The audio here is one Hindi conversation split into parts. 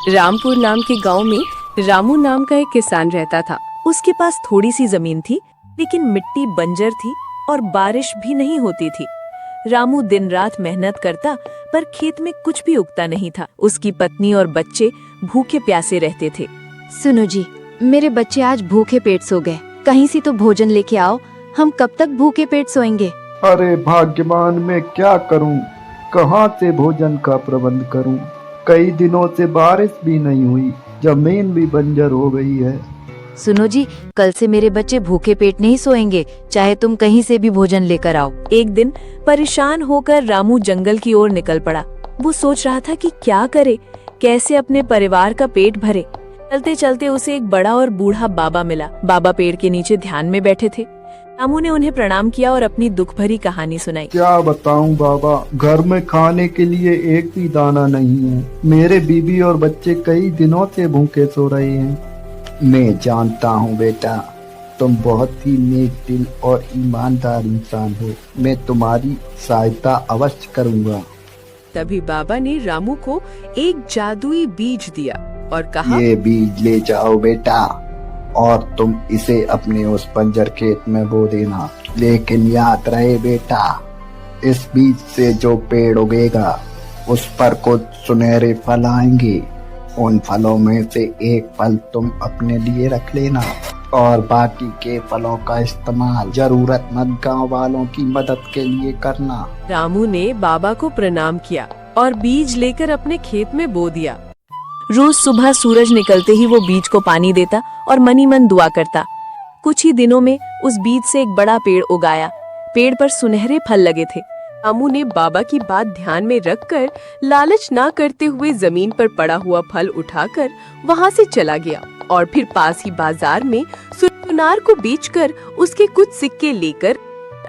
रामपुर नाम के गांव में रामू नाम का एक किसान रहता था। उसके पास थोड़ी सी जमीन थी, लेकिन मिट्टी बंजर थी और बारिश भी नहीं होती थी। रामू दिन रात मेहनत करता, पर खेत में कुछ भी उगता नहीं था। उसकी पत्नी और बच्चे भूखे प्यासे रहते थे। सुनो जी, मेरे बच्चे आज भूखे पेट सो गए। कहीं से तो भोजन लेके आओ, हम कब तक भूखे पेट सोएंगे। अरे भाग्यवान, मैं क्या करूं? कहां से भोजन का प्रबंध करूं? कई दिनों से बारिश भी नहीं हुई, जमीन भी बंजर हो गई है। सुनो जी, कल से मेरे बच्चे भूखे पेट नहीं सोएंगे, चाहे तुम कहीं से भी भोजन लेकर आओ। एक दिन परेशान होकर रामू जंगल की ओर निकल पड़ा। वो सोच रहा था कि क्या करे, कैसे अपने परिवार का पेट भरे। चलते चलते उसे एक बड़ा और बूढ़ा बाबा मिला। बाबा पेड़ के नीचे ध्यान में बैठे थे। रामू ने उन्हें प्रणाम किया और अपनी दुख भरी कहानी सुनाई। क्या बताऊं बाबा, घर में खाने के लिए एक भी दाना नहीं है। मेरे बीवी और बच्चे कई दिनों से भूखे सो रहे हैं। मैं जानता हूं बेटा, तुम बहुत ही नेक दिल और ईमानदार इंसान हो। मैं तुम्हारी सहायता अवश्य करूंगा। तभी बाबा ने रामू को एक जादुई बीज दिया और कहा, ये बीज ले जाओ बेटा, और तुम इसे अपने उस बंजर खेत में बो देना। लेकिन याद रहे बेटा, इस बीज से जो पेड़ उगेगा उस पर कुछ सुनहरे फल आएंगे। उन फलों में से एक फल तुम अपने लिए रख लेना और बाकी के फलों का इस्तेमाल जरूरतमंद गांव वालों की मदद के लिए करना। रामू ने बाबा को प्रणाम किया और बीज लेकर अपने खेत में बो दिया। रोज सुबह सूरज निकलते ही वो बीज को पानी देता और मनी मन दुआ करता। कुछ ही दिनों में उस बीज से एक बड़ा पेड़ उगाया। पेड़ पर सुनहरे फल लगे थे। रामू ने बाबा की बात ध्यान में रखकर लालच ना करते हुए जमीन पर पड़ा हुआ फल उठाकर वहां से चला गया और फिर पास ही बाजार में सुनार को बेचकर उसके कुछ सिक्के लेकर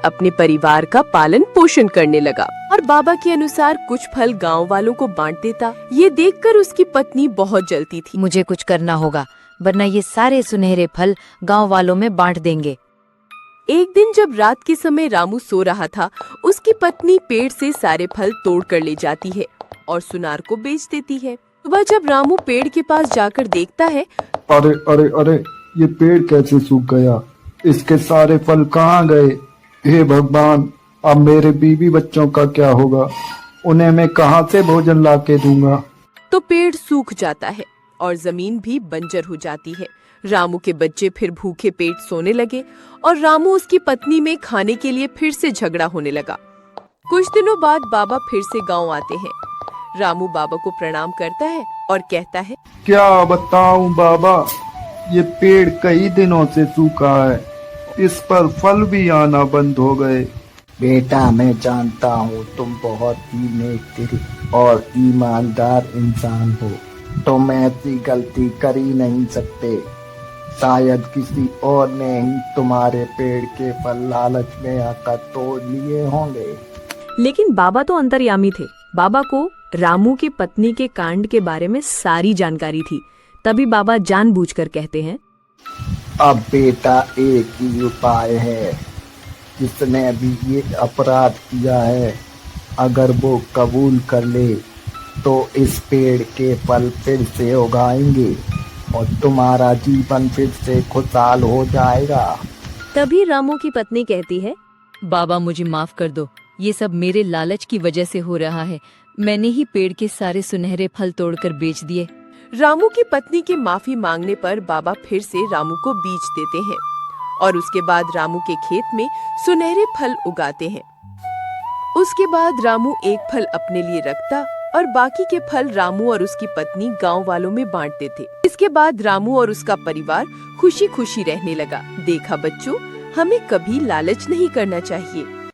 अपने परिवार का पालन पोषण करने लगा और बाबा के अनुसार कुछ फल गांव वालों को बांट देता। ये देखकर उसकी पत्नी बहुत जलती थी। मुझे कुछ करना होगा, वरना ये सारे सुनहरे फल गांव वालों में बांट देंगे। एक दिन जब रात के समय रामू सो रहा था, उसकी पत्नी पेड़ से सारे फल तोड़ कर ले जाती है और सुनार को बेच देती है। सुबह जब रामू पेड़ के पास जाकर देखता है, अरे अरे अरे, ये पेड़ कैसे सूख गया? इसके सारे फल कहाँ गए? हे भगवान, अब मेरे बीवी बच्चों का क्या होगा? उन्हें मैं कहाँ से भोजन ला के दूंगा? तो पेड़ सूख जाता है और जमीन भी बंजर हो जाती है। रामू के बच्चे फिर भूखे पेट सोने लगे और रामू उसकी पत्नी में खाने के लिए फिर से झगड़ा होने लगा। कुछ दिनों बाद बाबा फिर से गांव आते हैं। रामू बाबा को प्रणाम करता है और कहता है, क्या बताऊं बाबा, ये पेड़ कई दिनों से सूखा है। इस पर फल भी आना बंद हो गए। बेटा, मैं जानता हूँ तुम बहुत ही नेक दिल और ईमानदार इंसान हो। तुम ऐसी गलती कर ही नहीं सकते। शायद किसी और ने ही तुम्हारे पेड़ के फल लालच में आकर तोड़ लिए होंगे। लेकिन बाबा तो अंतर्यामी थे। बाबा को रामू की पत्नी के कांड के बारे में सारी जानकारी थी। तभी बाबा जानबूझकर कहते हैं, अब बेटा, एक ही उपाय है। जिसने भी ये अपराध किया है, अगर वो कबूल कर ले तो इस पेड़ के फल फिर से उगाएंगे और तुम्हारा जीवन फिर से खुशहाल हो जाएगा। तभी रामू की पत्नी कहती है, बाबा मुझे माफ कर दो, ये सब मेरे लालच की वजह से हो रहा है। मैंने ही पेड़ के सारे सुनहरे फल तोड़कर बेच दिए। रामू की पत्नी के माफी मांगने पर बाबा फिर से रामू को बीज देते हैं और उसके बाद रामू के खेत में सुनहरे फल उगाते हैं। उसके बाद रामू एक फल अपने लिए रखता और बाकी के फल रामू और उसकी पत्नी गांव वालों में बांटते थे। इसके बाद रामू और उसका परिवार खुशी खुशी रहने लगा। देखा बच्चों, हमें कभी लालच नहीं करना चाहिए।